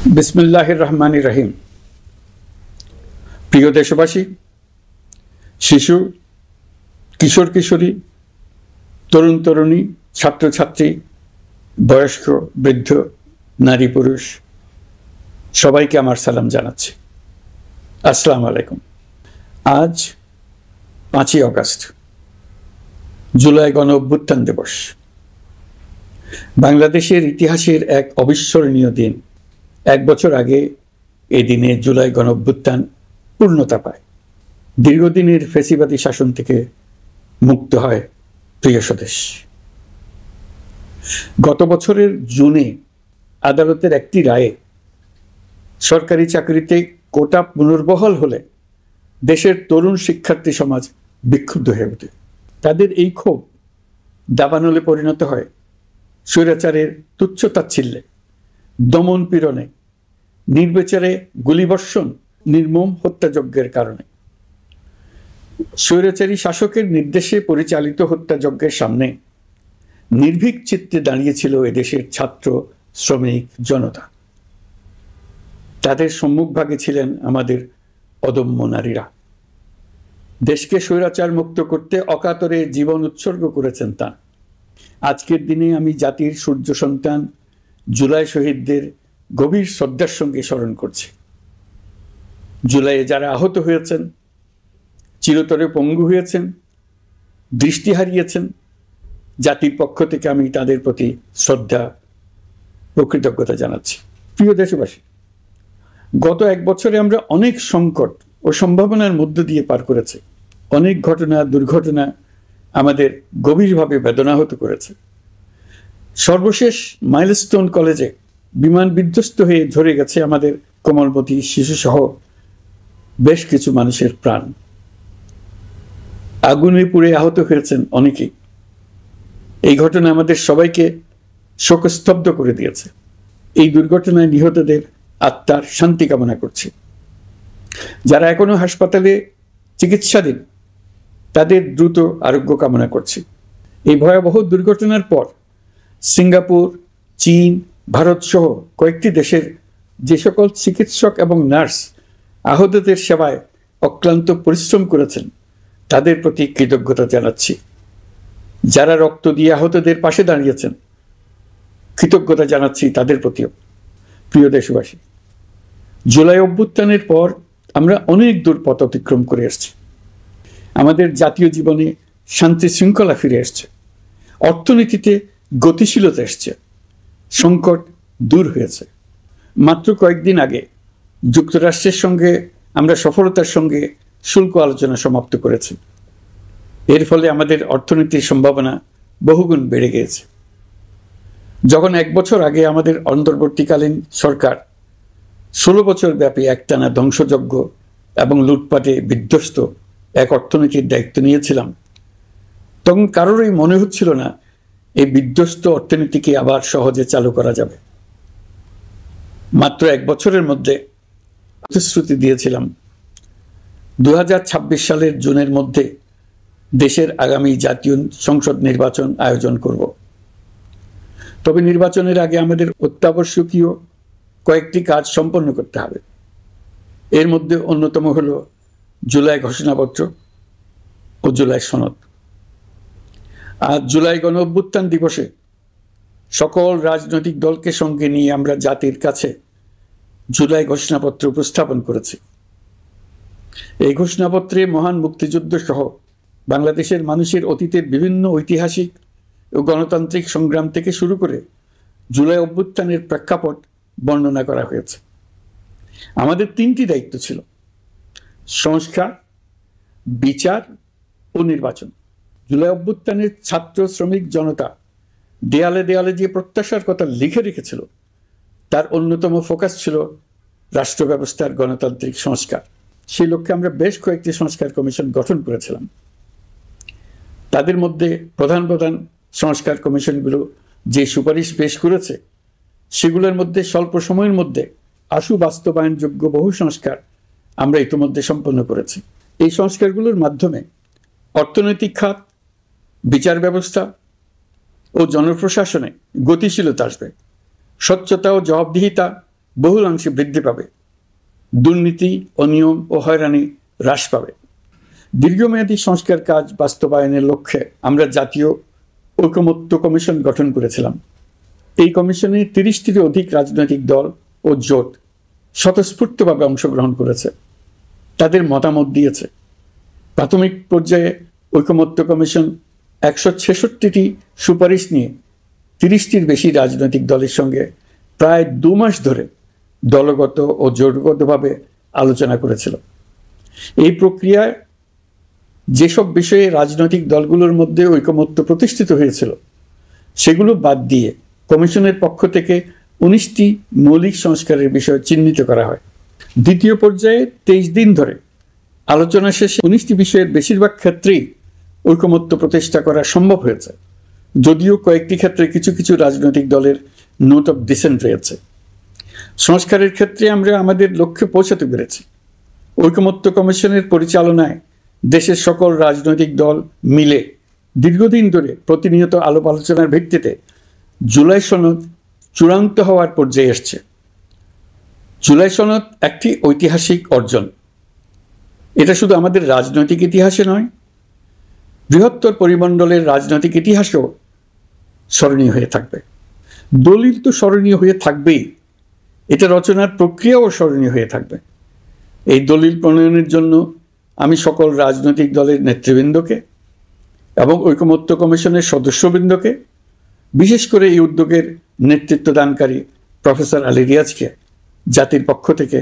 বিসমিল্লাহির রহমানির রহিম। প্রিয় দেশবাসী, শিশু, কিশোর কিশোরী, তরুণ তরুণী, ছাত্রছাত্রী, বয়স্ক, বৃদ্ধ, নারী পুরুষ সবাইকে আমার সালাম জানাচ্ছি। আসসালামু আলাইকুম। আজ 5ই অগস্ট, জুলাই গণ অভ্যুত্থান দিবস। বাংলাদেশের ইতিহাসের এক অবিস্মরণীয় দিন। 1 বছর আগে এই দিনে জুলাই গণ অভ্যুত্থান পূর্ণতা পায়। দীর্ঘদিনের ফ্যাসিবাদী শাসন থেকে মুক্ত হয় প্রিয় স্বদেশ। গত বছরের জুনে আদালতের একটি রায়ে সরকারি চাকরিতে কোটা পুনর্বহাল হলে দেশের তরুণ শিক্ষার্থী সমাজ বিক্ষুব্ধ হয়ে ওঠে। তাদের এই ক্ষোভ দাবানলে পরিণত হয় স্বৈরাচারের তুচ্ছ-তাচ্ছিল্যে, দমন পীড়নে, নির্বিচারে গুলিবর্ষণ, নির্মম হত্যাযজ্ঞের কারণে। স্বৈরাচারী শাসকের নির্দেশে পরিচালিত হত্যাযজ্ঞের সামনে নির্ভীক চিত্তে দাঁড়িয়েছিল এদেশের ছাত্র, শ্রমিক, জনতা। তাদের সম্মুখভাগে ছিলেন আমাদের অদম্য নারীরা। দেশকে স্বৈরাচার মুক্ত করতে অকাতরে জীবন উৎসর্গ করেছেন তাঁরা। আজকের দিনে আমি জাতির সূর্য সন্তান জুলাই শহীদদের গভীর শ্রদ্ধার সঙ্গে স্মরণ করছি। জুলাইয়ে যারা আহত হয়েছেন, চিরতরে পঙ্গু হয়েছেন, দৃষ্টি হারিয়েছেন, জাতির পক্ষ থেকে আমি তাদের প্রতি শ্রদ্ধা ও কৃতজ্ঞতা জানাচ্ছি। প্রিয় দেশবাসী, গত 1 বছরে আমরা অনেক সংকট ও সম্ভাবনার মধ্য দিয়ে পার করেছি। অনেক ঘটনা, দুর্ঘটনা আমাদের গভীরভাবে বেদনাহত করেছে। সর্বশেষ মাইলস্টোন কলেজে বিমান বিধ্বস্ত হয়ে ঝরে গেছে আমাদের কোমলমতি শিশুসহ বেশ কিছু মানুষের প্রাণ। আগুনে পুড়ে আহত হয়েছেন অনেকেই। এই ঘটনা আমাদের সবাইকে শোকস্তব্ধ করে দিয়েছে। এই দুর্ঘটনায় নিহতদের আত্মার শান্তি কামনা করছি। যারা এখনো হাসপাতালে চিকিৎসাধীন, তাদের দ্রুত আরোগ্য কামনা করছি। এই ভয়াবহ দুর্ঘটনার পর সিঙ্গাপুর, চীন, ভারত সহ কয়েকটি দেশের যে সকল চিকিৎসক এবং নার্স আহতদের সেবায় অক্লান্ত পরিশ্রম করেছেন, তাদের প্রতি কৃতজ্ঞতা জানাচ্ছি। যারা রক্ত দিয়ে আহতদের পাশে দাঁড়িয়েছেন, কৃতজ্ঞতা জানাচ্ছি তাদের প্রতিও। প্রিয় দেশবাসী, জুলাই অভ্যুত্থানের পর আমরা অনেক দূর পথ অতিক্রম করে এসেছি। আমাদের জাতীয় জীবনে শান্তি শৃঙ্খলা ফিরে এসছে, অর্থনীতিতে গতিশীলতা এসছে, সংকট দূর হয়েছে। মাত্র কয়েকদিন আগে যুক্তরাষ্ট্রের সঙ্গে আমরা সফলতার সঙ্গে শুল্ক আলোচনা সমাপ্ত করেছি। এর ফলে আমাদের অর্থনীতির সম্ভাবনা বহুগুণ বেড়ে গিয়েছে। যখন 1 বছর আগে আমাদের অন্তর্বর্তীকালীন সরকার 16 বছর ব্যাপী একটানা ধ্বংসযজ্ঞ এবং লুটপাটে বিধ্বস্ত এক অর্থনীতির দায়িত্ব নিয়েছিলাম, তখন কারোরই মনে হচ্ছিল না এই বিধ্বস্ত অর্থনীতিকে আবার সহজে চালু করা যাবে। মাত্র 1 বছরের মধ্যে প্রতিশ্রুতি দিয়েছিলাম 2026 সালের জুনের মধ্যে দেশের আগামী জাতীয় সংসদ নির্বাচন আয়োজন করব। তবে নির্বাচনের আগে আমাদের অত্যাবশ্যকীয় কয়েকটি কাজ সম্পন্ন করতে হবে। এর মধ্যে অন্যতম হলো জুলাই ঘোষণাপত্র ও জুলাই সনদ। আজ জুলাই গণ অভ্যুত্থান দিবসে সকল রাজনৈতিক দলকে সঙ্গে নিয়ে আমরা জাতির কাছে জুলাই ঘোষণাপত্র উপস্থাপন করেছি। এই ঘোষণাপত্রে মহান মুক্তিযুদ্ধ সহ বাংলাদেশের মানুষের অতীতের বিভিন্ন ঐতিহাসিক ও গণতান্ত্রিক সংগ্রাম থেকে শুরু করে জুলাই অভ্যুত্থানের প্রেক্ষাপট বর্ণনা করা হয়েছে। আমাদের 3টি দায়িত্ব ছিল: সংস্কার, বিচার ও নির্বাচন। জুলাই অভ্যুত্থানের ছাত্র, শ্রমিক, জনতা দেয়ালে দেয়ালে যে প্রত্যাশার কথা লিখে রেখেছিল, তার অন্যতম ফোকাস ছিল রাষ্ট্র ব্যবস্থার গণতান্ত্রিক সংস্কার। সেই লক্ষ্যে আমরা বেশ কয়েকটি সংস্কার কমিশন গঠন করেছিলাম। তাদের মধ্যে প্রধান প্রধান সংস্কার কমিশনগুলো যে সুপারিশ পেশ করেছে, সেগুলোর মধ্যে স্বল্প সময়ের মধ্যে আশু বাস্তবায়নযোগ্য বহু সংস্কার আমরা ইতিমধ্যে সম্পন্ন করেছি। এই সংস্কারগুলোর মাধ্যমে অর্থনৈতিক খাত, বিচার ব্যবস্থা ও জনপ্রশাসনে গতিশীলতা আসবে। স্বচ্ছতা ও জবাবদিহিতা বহুলাংশে বৃদ্ধি পাবে, দুর্নীতি, অনিয়ম ও হয়রানি হ্রাস পাবে। দীর্ঘমেয়াদী সংস্কার কাজ বাস্তবায়নের লক্ষ্যে আমরা জাতীয় ঐকমত্য কমিশন গঠন করেছিলাম। এই কমিশনে 30টিরও অধিক রাজনৈতিক দল ও জোট স্বতঃস্ফূর্তভাবে অংশগ্রহণ করেছে, তাদের মতামত দিয়েছে। প্রাথমিক পর্যায়ে ঐকমত্য কমিশন 166টি সুপারিশ নিয়ে 30টির বেশি রাজনৈতিক দলের সঙ্গে প্রায় 2 মাস ধরে দলগত ও জোটগতভাবে আলোচনা করেছিল। এই প্রক্রিয়ায় যেসব বিষয়ে রাজনৈতিক দলগুলোর মধ্যে ঐকমত্য প্রতিষ্ঠিত হয়েছিল সেগুলো বাদ দিয়ে কমিশনের পক্ষ থেকে 19টি মৌলিক সংস্কারের বিষয় চিহ্নিত করা হয়। দ্বিতীয় পর্যায়ে 23 দিন ধরে আলোচনা শেষে 19টি বিষয়ের বেশিরভাগ ক্ষেত্রেই ঐকমত্য প্রতিষ্ঠা করা সম্ভব হয়েছে, যদিও কয়েকটি ক্ষেত্রে কিছু কিছু রাজনৈতিক দলের নোট অফ ডিসেন্ট রয়েছে। সংস্কারের ক্ষেত্রে আমরা আমাদের লক্ষ্যে পৌঁছাতে পেরেছি। ঐকমত্য কমিশনের পরিচালনায় দেশের সকল রাজনৈতিক দল মিলে দীর্ঘদিন ধরে প্রতিনিয়ত আলাপ আলোচনার ভিত্তিতে জুলাই সনদ চূড়ান্ত হওয়ার পর্যায়ে এসছে। জুলাই সনদ একটি ঐতিহাসিক অর্জন। এটা শুধু আমাদের রাজনৈতিক ইতিহাসে নয়, বৃহত্তর পরিমণ্ডলের রাজনৈতিক ইতিহাসেও স্মরণীয় হয়ে থাকবে। দলিল তো স্মরণীয় হয়ে থাকবেই, এটা রচনার প্রক্রিয়াও স্মরণীয় হয়ে থাকবে। এই দলিল প্রণয়নের জন্য আমি সকল রাজনৈতিক দলের নেতৃবৃন্দকে এবং ঐকমত্য কমিশনের সদস্যবৃন্দকে, বিশেষ করে এই উদ্যোগের নেতৃত্ব দানকারী প্রফেসর আলী রিয়াজকে জাতির পক্ষ থেকে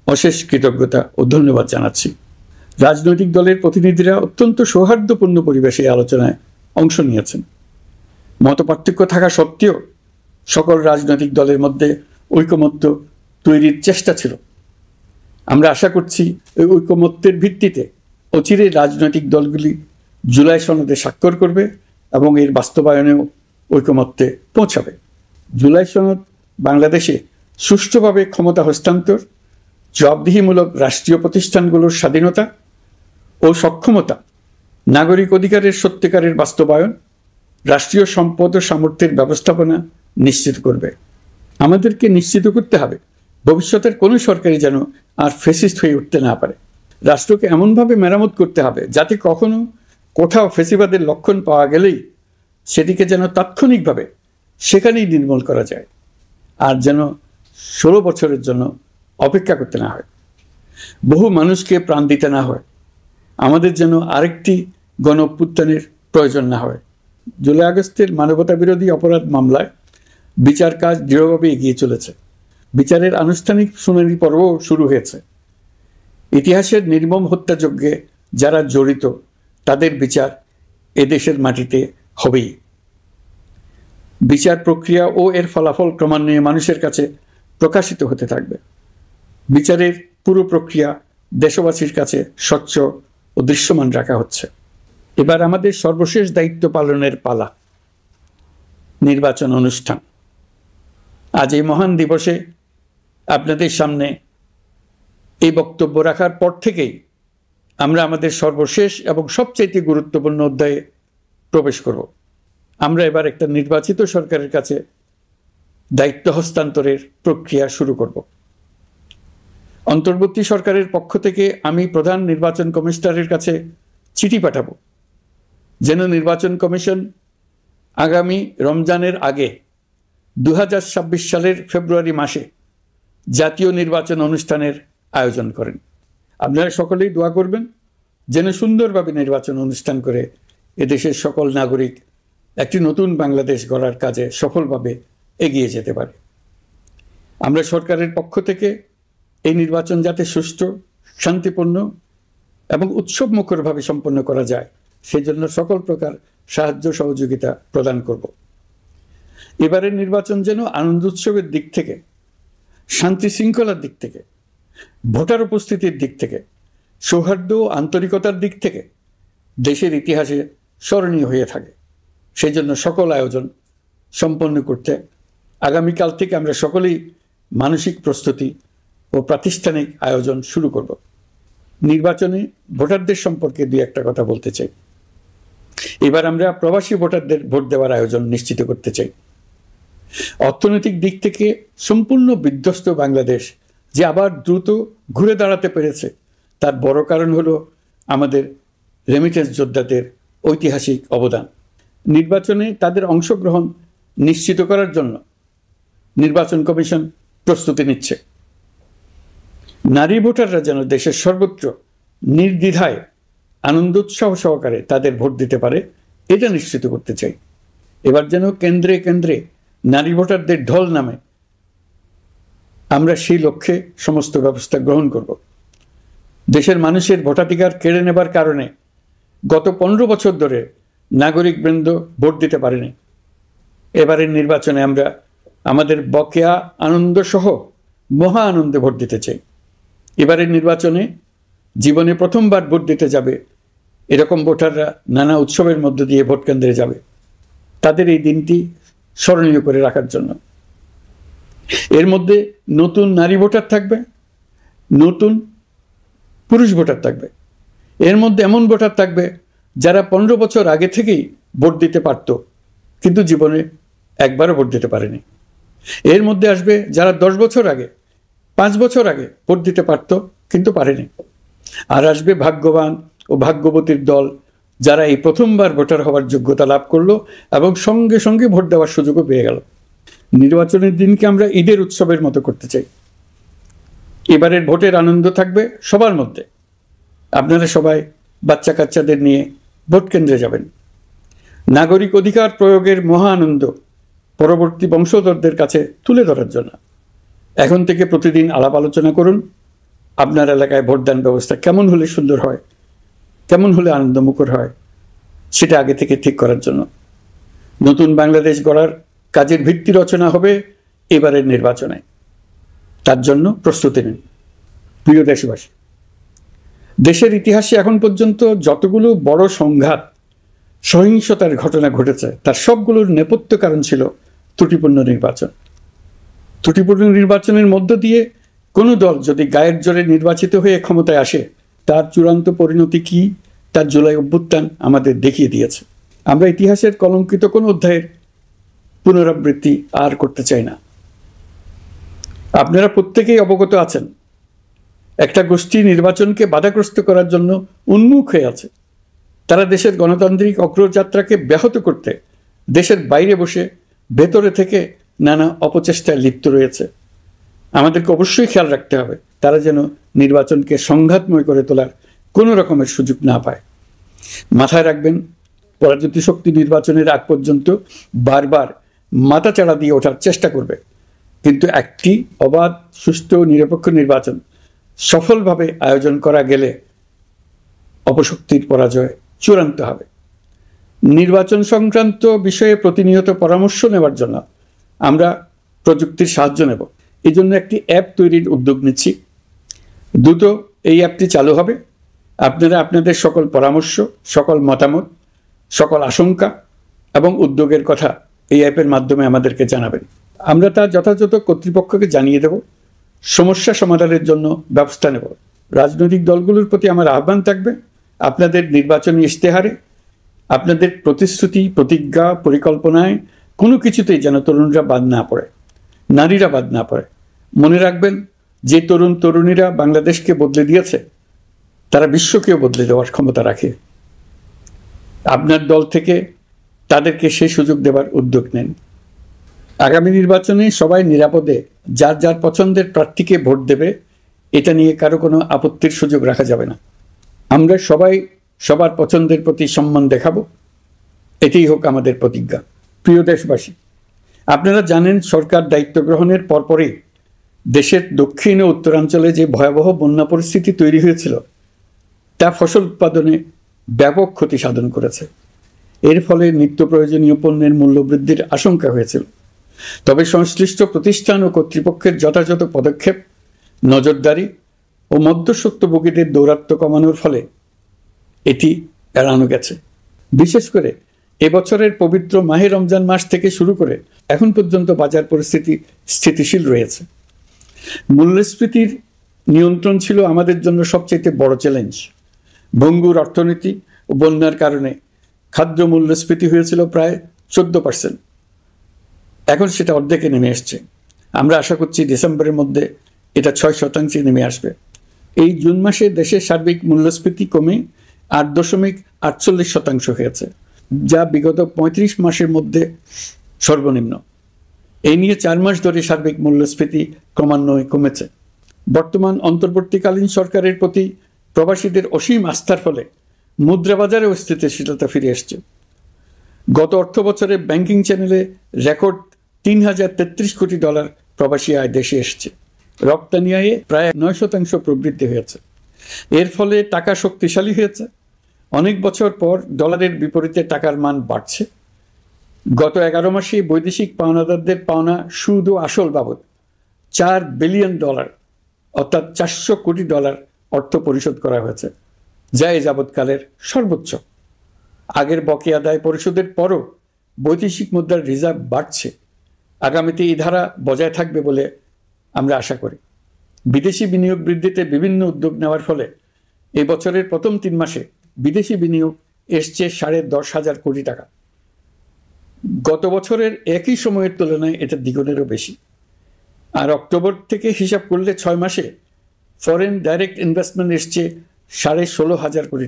অশেষ কৃতজ্ঞতা ও ধন্যবাদ জানাচ্ছি। রাজনৈতিক দলের প্রতিনিধিরা অত্যন্ত সৌহার্দ্যপূর্ণ পরিবেশে আলোচনায় অংশ নিয়েছেন। মতপার্থক্য থাকা সত্ত্বেও সকল রাজনৈতিক দলের মধ্যে ঐকমত্য তৈরির চেষ্টা ছিল। আমরা আশা করছি এই ঐকমত্যের ভিত্তিতে অচিরেই রাজনৈতিক দলগুলি জুলাই সনদে স্বাক্ষর করবে এবং এর বাস্তবায়নেও ঐকমত্যে পৌঁছাবে। জুলাই সনদ বাংলাদেশে সুষ্ঠুভাবে ক্ষমতা হস্তান্তর, জবাবদিহিমূলক রাষ্ট্রীয় প্রতিষ্ঠানগুলোর স্বাধীনতা ও সক্ষমতা, নাগরিক অধিকারের সত্যিকারের বাস্তবায়ন, রাষ্ট্রীয় সম্পদ ও সামর্থ্যের ব্যবস্থাপনা নিশ্চিত করবে। আমাদেরকে নিশ্চিত করতে হবে ভবিষ্যতের কোনো সরকারই যেন আর ফ্যাসিস্ট হয়ে উঠতে না পারে। রাষ্ট্রকে এমনভাবে মেরামত করতে হবে যাতে কখনো কোথাও ফ্যাসিবাদের লক্ষণ পাওয়া গেলেই সেটিকে যেন তাৎক্ষণিকভাবে সেখানেই নির্মূল করা যায়, আর যেন 16 বছরের জন্য অপেক্ষা করতে না হয়, বহু মানুষকে প্রাণ দিতে না হয়, আমাদের যেন আরেকটি গণ অভ্যুত্থানের প্রয়োজন না হয়। জুলাই আগস্টের মানবতা বিরোধী অপরাধ মামলায় বিচার কাজ দৃঢ়ভাবে এগিয়ে চলেছে। বিচারের আনুষ্ঠানিক শুনানি পর্বও শুরু হয়েছে। ইতিহাসের নির্মম হত্যাযজ্ঞে যারা জড়িত তাদের বিচার এদেশের মাটিতে হবেই। বিচার প্রক্রিয়া ও এর ফলাফল ক্রমান্বয়ে মানুষের কাছে প্রকাশিত হতে থাকবে। বিচারের পুরো প্রক্রিয়া দেশবাসীর কাছে স্বচ্ছ ও দৃশ্যমান রাখা হচ্ছে। এবার আমাদের সর্বশেষ দায়িত্ব পালনের পালা, নির্বাচন অনুষ্ঠান। আজ এই মহান দিবসে আপনাদের সামনে এই বক্তব্য রাখার পর থেকেই আমরা আমাদের সর্বশেষ এবং সবচেয়ে গুরুত্বপূর্ণ অধ্যায়ে প্রবেশ করব। আমরা এবার একটা নির্বাচিত সরকারের কাছে দায়িত্ব হস্তান্তরের প্রক্রিয়া শুরু করব। অন্তর্বর্তী সরকারের পক্ষ থেকে আমি প্রধান নির্বাচন কমিশনারের কাছে চিঠি পাঠাবো যেন নির্বাচন কমিশন আগামী রমজানের আগে 2026 সালের ফেব্রুয়ারি মাসে জাতীয় নির্বাচন অনুষ্ঠানের আয়োজন করেন। আপনারা সকলেই দোয়া করবেন যেন সুন্দরভাবে নির্বাচন অনুষ্ঠান করে এদেশের সকল নাগরিক একটি নতুন বাংলাদেশ গড়ার কাজে সফলভাবে এগিয়ে যেতে পারে। আমরা সরকারের পক্ষ থেকে এই নির্বাচন যাতে সুষ্ঠু, শান্তিপূর্ণ এবং উৎসবমুখরভাবে সম্পন্ন করা যায় সেজন্য সকল প্রকার সাহায্য সহযোগিতা প্রদান করব। এবারের নির্বাচন যেন আনন্দ উৎসবের দিক থেকে, শান্তি শৃঙ্খলার দিক থেকে, ভোটার উপস্থিতির দিক থেকে, সৌহার্দ্য ও আন্তরিকতার দিক থেকে দেশের ইতিহাসে স্মরণীয় হয়ে থাকে। সেই জন্য সকল আয়োজন সম্পন্ন করতে আগামীকাল থেকে আমরা সকলেই মানসিক প্রস্তুতি ও প্রাতিষ্ঠানিক আয়োজন শুরু করব। নির্বাচনে ভোটারদের সম্পর্কে দুই একটা কথা বলতে চাই। এবার আমরা প্রবাসী ভোটারদের ভোট দেওয়ার আয়োজন নিশ্চিত করতে চাই। অর্থনৈতিক দিক থেকে সম্পূর্ণ বিধ্বস্ত বাংলাদেশ যে আবার দ্রুত ঘুরে দাঁড়াতে পেরেছে, তার বড় কারণ হলো আমাদের রেমিটেন্স যোদ্ধাদের ঐতিহাসিক অবদান। নির্বাচনে তাদের অংশগ্রহণ নিশ্চিত করার জন্য নির্বাচন কমিশন প্রস্তুতি নিচ্ছে। নারী ভোটাররা যেন দেশের সর্বত্র নির্দ্বিধায় আনন্দ উৎসাহ সহকারে তাদের ভোট দিতে পারে, এটা নিশ্চিত করতে চাই। এবার যেন কেন্দ্রে কেন্দ্রে নারী ভোটারদের ঢল নামে, আমরা সেই লক্ষ্যে সমস্ত ব্যবস্থা গ্রহণ করব। দেশের মানুষের ভোটাধিকার কেড়ে নেবার কারণে গত 15 বছর ধরে নাগরিকবৃন্দ ভোট দিতে পারেনি। এবারের নির্বাচনে আমরা আমাদের বকেয়া আনন্দ সহ মহা আনন্দে ভোট দিতে চাই। এবারের নির্বাচনে জীবনে প্রথমবার ভোট দিতে যাবে এরকম ভোটাররা নানা উৎসবের মধ্য দিয়ে ভোট কেন্দ্রে যাবে, তাদের এই দিনটি স্মরণীয় করে রাখার জন্য। এর মধ্যে নতুন নারী ভোটার থাকবে, নতুন পুরুষ ভোটার থাকবে, এর মধ্যে এমন ভোটার থাকবে যারা 15 বছর আগে থেকেই ভোট দিতে পারত কিন্তু জীবনে একবারও ভোট দিতে পারেনি। এর মধ্যে আসবে যারা 10 বছর আগে, 5 বছর আগে ভোট দিতে পারত কিন্তু পারেনি। আর আসবে ভাগ্যবান ও ভাগ্যবতীর দল, যারা এই প্রথমবার ভোটার হওয়ার যোগ্যতা লাভ করলো এবং সঙ্গে সঙ্গে ভোট দেওয়ার সুযোগও পেয়ে গেল। নির্বাচনের দিনকে আমরা ঈদের উৎসবের মতো করতে চাই। এবারের ভোটের আনন্দ থাকবে সবার মধ্যে। আপনারা সবাই বাচ্চা কাচ্চাদের নিয়ে ভোট কেন্দ্রে যাবেন। নাগরিক অধিকার প্রয়োগের মহা আনন্দ পরবর্তী বংশধরদের কাছে তুলে ধরার জন্য এখন থেকে প্রতিদিন আলাপ আলোচনা করুন। আপনার এলাকায় ভোটদান ব্যবস্থা কেমন হলে সুন্দর হয়, কেমন হলে আনন্দমুখর হয়, সেটা আগে থেকে ঠিক করার জন্য। নতুন বাংলাদেশ গড়ার কাজের ভিত্তি রচনা হবে এবারের নির্বাচনে, তার জন্য প্রস্তুতি নিন। প্রিয় দেশবাসী, দেশের ইতিহাসে এখন পর্যন্ত যতগুলো বড় সংঘাত, সহিংসতার ঘটনা ঘটেছে তার সবগুলোর নেপথ্য কারণ ছিল ত্রুটিপূর্ণ নির্বাচন। ত্রুটিপূর্ণ নির্বাচনের মধ্য দিয়ে কোনো দল যদি গায়ের জোরে নির্বাচিত হয়ে ক্ষমতায় আসে, তার চূড়ান্ত পরিণতি কি তার জুলাই অভ্যুত্থান আমাদের দেখিয়ে দিয়েছে। আমরা ইতিহাসের কলঙ্কিত কোনো অধ্যায়ের পুনরাবৃত্তি আর করতে চাই না। আপনারা প্রত্যেকেই অবগত আছেন, একটা গোষ্ঠী নির্বাচনকে বাধাগ্রস্ত করার জন্য উন্মুখ হয়ে আছে। তারা দেশের গণতান্ত্রিক অগ্রযাত্রাকে ব্যাহত করতে দেশের বাইরে বসে ভেতরে থেকে নানা অপচেষ্টায় লিপ্ত রয়েছে। আমাদেরকে অবশ্যই খেয়াল রাখতে হবে তারা যেন নির্বাচনকে সংঘাতময় করে তোলার কোনো রকমের সুযোগ না পায়। মাথায় রাখবেন, পরাজিত শক্তি নির্বাচনের আগ পর্যন্ত বারবার মাথাচাড়া দিয়ে ওঠার চেষ্টা করবে, কিন্তু একটি অবাধ, সুষ্ঠু, নিরপেক্ষ নির্বাচন সফলভাবে আয়োজন করা গেলে অপশক্তির পরাজয় চূড়ান্ত হবে। নির্বাচন সংক্রান্ত বিষয়ে প্রতিনিয়ত পরামর্শ নেওয়ার জন্য আমরা প্রযুক্তির সাহায্য নেব। এই জন্য একটি অ্যাপ তৈরির উদ্যোগ নিচ্ছি। দ্রুত এই অ্যাপটি চালু হবে। আপনারা আপনাদের সকল পরামর্শ, সকল মতামত, সকল আশঙ্কা এবং উদ্যোগের কথা এই অ্যাপের মাধ্যমে আমাদেরকে জানাবেন। আমরা তা যথাযথ কর্তৃপক্ষকে জানিয়ে দেব, সমস্যা সমাধানের জন্য ব্যবস্থা নেব। রাজনৈতিক দলগুলোর প্রতি আমার আহ্বান থাকবে, আপনাদের নির্বাচনী ইশতেহারে, আপনাদের প্রতিশ্রুতি, প্রতিজ্ঞা, পরিকল্পনায় কোনো কিছুতেই যেন তরুণরা বাদ না পড়ে, নারীরা বাদ না পড়ে। মনে রাখবেন, যে তরুণ তরুণীরা বাংলাদেশকে বদলে দিয়েছে তারা বিশ্বকেও বদলে দেওয়ার ক্ষমতা রাখে। আপনার দল থেকে তাদেরকে সেই সুযোগ দেওয়ার উদ্যোগ নেন। আগামী নির্বাচনে সবাই নিরাপদে যার যার পছন্দের প্রার্থীকে ভোট দেবে, এটা নিয়ে কারো কোনো আপত্তির সুযোগ রাখা যাবে না। আমরা সবাই সবার পছন্দের প্রতি সম্মান দেখাবো, এটাই হোক আমাদের প্রতিজ্ঞা। প্রিয় দেশবাসী, আপনারা জানেন সরকার দায়িত্ব গ্রহণের পরপরই দেশের দক্ষিণ ও উত্তরাঞ্চলে যে ভয়াবহ বন্যা পরিস্থিতি তৈরি হয়েছিল তা ফসল উৎপাদনে ব্যাপক ক্ষতি সাধন করেছে। এর ফলে নিত্য প্রয়োজনীয় পণ্যের মূল্যবৃদ্ধির আশঙ্কা হয়েছিল। তবে সংশ্লিষ্ট প্রতিষ্ঠান ও কর্তৃপক্ষের যথাযথ পদক্ষেপ, নজরদারি ও মধ্যস্বত্বভোগীদের দৌরাত্ম্য কমানোর ফলে এটি এড়ানো গেছে। বিশেষ করে এবছরের পবিত্র মাহে রমজান মাস থেকে শুরু করে এখন পর্যন্ত বাজার পরিস্থিতি স্থিতিশীল রয়েছে। মূল্যস্ফীতির নিয়ন্ত্রণ ছিল আমাদের জন্য সবচেয়ে বড় চ্যালেঞ্জ। ভঙ্গুর অর্থনীতি ও বন্যার কারণে খাদ্য মূল্যস্ফীতি হয়েছিল প্রায় 14%। এখন সেটা অর্ধেকে নেমে এসছে। আমরা আশা করছি ডিসেম্বরের মধ্যে এটা 6% নেমে আসবে। এই জুন মাসে দেশের সার্বিক মূল্যস্ফীতি কমে 8.48% হয়েছে, যা বিগত 35 মাসের মধ্যে সর্বনিম্ন। এই নিয়ে 4 মাস ধরে সার্বিক মূল্যস্ফীতি ক্রমান্বয়ে কমেছে। বর্তমান অন্তর্বর্তীকালীন সরকারের প্রতি প্রবাসীদের অসীম আস্থার ফলে মুদ্রাবাজারেও স্থিতিশীলতা ফিরে এসছে। গত অর্থ বছরে ব্যাংকিং চ্যানেলে রেকর্ড $3033 কোটি প্রবাসী আয় দেশে এসছে। রপ্তানি আয়ে প্রায় 9% প্রবৃদ্ধি হয়েছে। এর ফলে টাকা শক্তিশালী হয়েছে। অনেক বছর পর ডলারের বিপরীতে টাকার মান বাড়ছে। গত 11 মাসে বৈদেশিক পাওনাদারদের পাওনা সুদ ও আসল বাবদ $4 বিলিয়ন অর্থাৎ $400 কোটি অর্থ পরিশোধ করা হয়েছে, যা এ যাবৎকালের সর্বোচ্চ। আগের বকেয়া আদায় পরিশোধের পরও বৈদেশিক মুদ্রার রিজার্ভ বাড়ছে। আগামীতে এই ধারা বজায় থাকবে বলে আমরা আশা করি। বিদেশি বিনিয়োগ বৃদ্ধিতে বিভিন্ন উদ্যোগ নেওয়ার ফলে এই বছরের প্রথম 3 মাসে বিদেশি বিনিয়োগ এসছে $10,500 কোটি। গত বছরের একই সময়ের তুলনায় এটা দ্বিগুণেরও বেশি। আর অক্টোবর থেকে হিসাব করলে 6 মাসে ফরেন ডাইরেক্ট ইনভেস্টমেন্ট এসছে $16,500 কোটি,